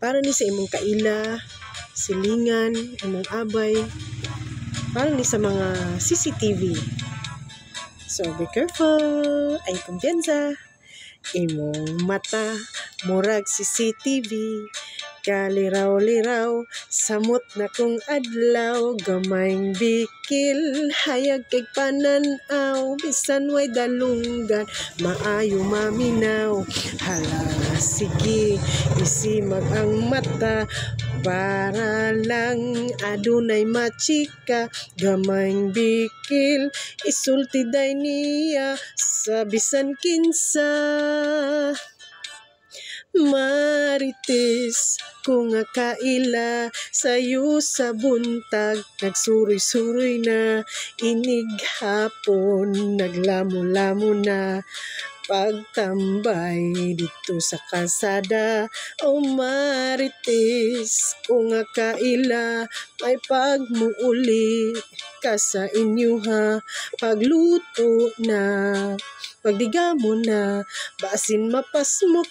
para ni sa imong kaila, silingan, imong abay, para ni sa mga CCTV. So, be careful. Ay, kumpiyansa. Imong mata, murag CCTV. Kaliraw-liraw, samot na kong adlaw, gamayng bikil, hayag kay pananaw, bisan way dalunggan, maayo maminaw. Hala, sige, isimag ang mata, para lang adunay machika, gamayng bikil, isulti day niya, sa bisan kinsa. Marites, kung nga kaila, sayo sa buntag, nagsuroy-suroy na, inig hapon, naglamo-lamo na, pagtambay dito sa kalsada. O Marites, kung nga kaila, may pagmuuli ka sa inyo ha, pagluto na, pagdigamo na, basin mapasmok